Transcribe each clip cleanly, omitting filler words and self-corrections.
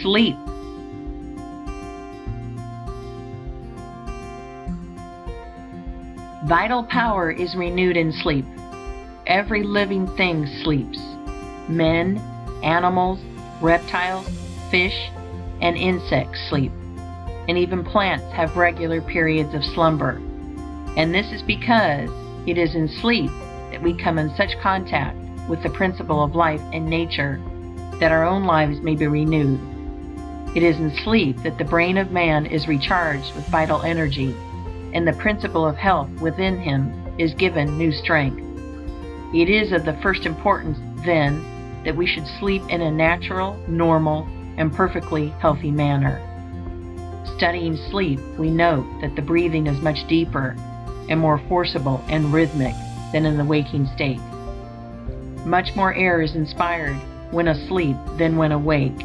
sleep. Vital power is renewed in sleep. Every living thing sleeps. Men, animals, reptiles, fish, and insects sleep. And even plants have regular periods of slumber. And this is because it is in sleep that we come in such contact with the principle of life and nature that our own lives may be renewed. It is in sleep that the brain of man is recharged with vital energy, and the principle of health within him is given new strength. It is of the first importance, then, that we should sleep in a natural, normal, and perfectly healthy manner. Studying sleep, we note that the breathing is much deeper and more forcible and rhythmic than in the waking state. Much more air is inspired when asleep than when awake,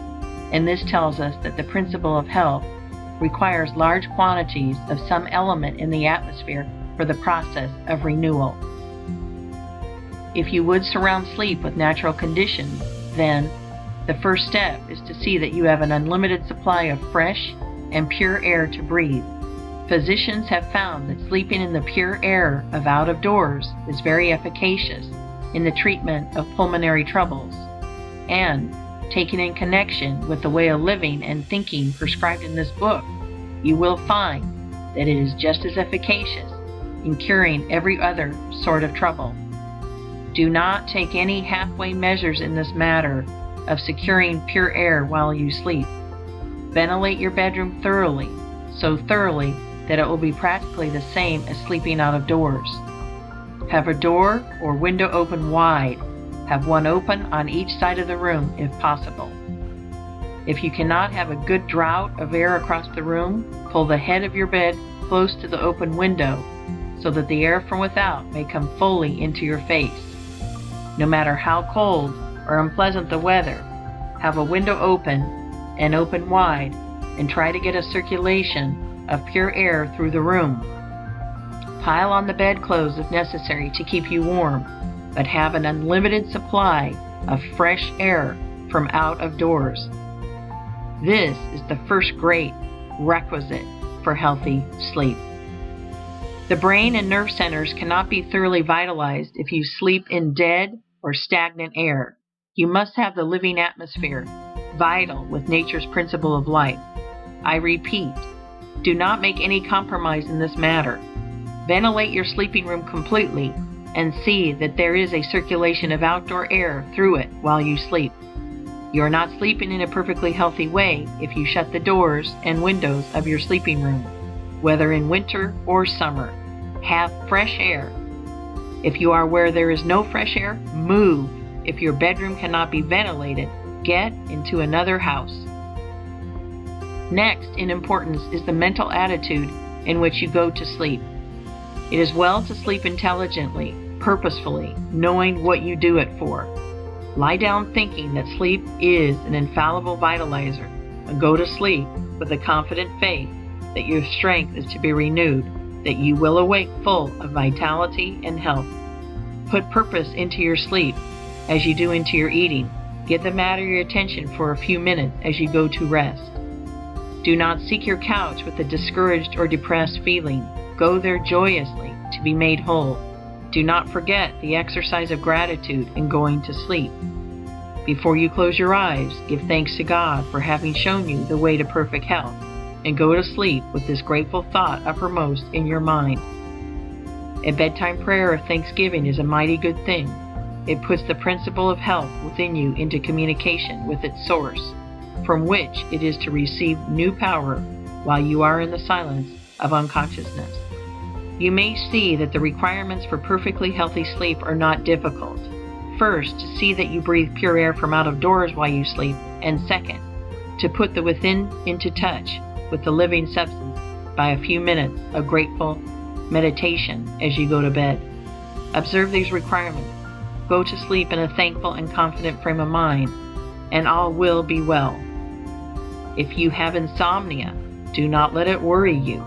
and this tells us that the principle of health requires large quantities of some element in the atmosphere for the process of renewal. If you would surround sleep with natural conditions, then the first step is to see that you have an unlimited supply of fresh and pure air to breathe. Physicians have found that sleeping in the pure air of out of doors is very efficacious in the treatment of pulmonary troubles, and taken in connection with the way of living and thinking prescribed in this book, you will find that it is just as efficacious in curing every other sort of trouble. Do not take any halfway measures in this matter of securing pure air while you sleep. Ventilate your bedroom thoroughly, so thoroughly that it will be practically the same as sleeping out of doors. Have a door or window open wide. Have one open on each side of the room if possible. If you cannot have a good draught of air across the room, pull the head of your bed close to the open window so that the air from without may come fully into your face. No matter how cold or unpleasant the weather, have a window open and open wide and try to get a circulation of pure air through the room. Pile on the bedclothes if necessary to keep you warm, but have an unlimited supply of fresh air from out of doors. This is the first great requisite for healthy sleep. The brain and nerve centers cannot be thoroughly vitalized if you sleep in dead or stagnant air. You must have the living atmosphere, vital with nature's principle of life. I repeat, do not make any compromise in this matter. Ventilate your sleeping room completely and see that there is a circulation of outdoor air through it while you sleep. You are not sleeping in a perfectly healthy way if you shut the doors and windows of your sleeping room, whether in winter or summer. Have fresh air. If you are where there is no fresh air, move. If your bedroom cannot be ventilated, get into another house. Next in importance is the mental attitude in which you go to sleep. It is well to sleep intelligently, purposefully, knowing what you do it for. Lie down thinking that sleep is an infallible vitalizer, and go to sleep with a confident faith that your strength is to be renewed, that you will awake full of vitality and health. Put purpose into your sleep as you do into your eating. Give the matter your attention for a few minutes as you go to rest. Do not seek your couch with a discouraged or depressed feeling. Go there joyously to be made whole. Do not forget the exercise of gratitude in going to sleep. Before you close your eyes, give thanks to God for having shown you the way to perfect health, and go to sleep with this grateful thought uppermost in your mind. A bedtime prayer of thanksgiving is a mighty good thing. It puts the principle of health within you into communication with its source, from which it is to receive new power while you are in the silence of unconsciousness. You may see that the requirements for perfectly healthy sleep are not difficult. First, to see that you breathe pure air from out of doors while you sleep, and second, to put the within into touch with the living substance by a few minutes of grateful meditation as you go to bed. Observe these requirements. Go to sleep in a thankful and confident frame of mind, and all will be well. If you have insomnia, do not let it worry you.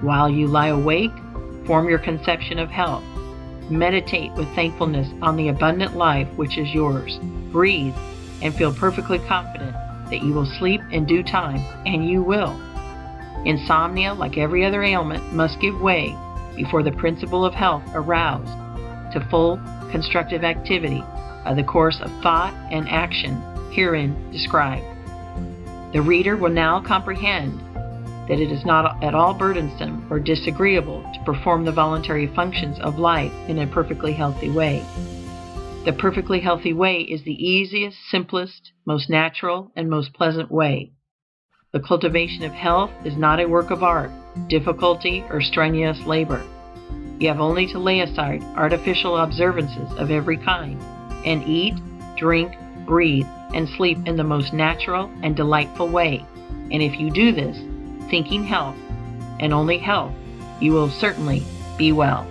While you lie awake, form your conception of health. Meditate with thankfulness on the abundant life which is yours. Breathe and feel perfectly confident that you will sleep in due time, and you will. Insomnia, like every other ailment, must give way before the principle of health aroused to full constructive activity by the course of thought and action herein described. The reader will now comprehend that it is not at all burdensome or disagreeable to perform the voluntary functions of life in a perfectly healthy way. The perfectly healthy way is the easiest, simplest, most natural, and most pleasant way. The cultivation of health is not a work of art, difficulty, or strenuous labor. You have only to lay aside artificial observances of every kind, and eat, drink, breathe, and sleep in the most natural and delightful way. And if you do this, thinking health, and only health, you will certainly be well.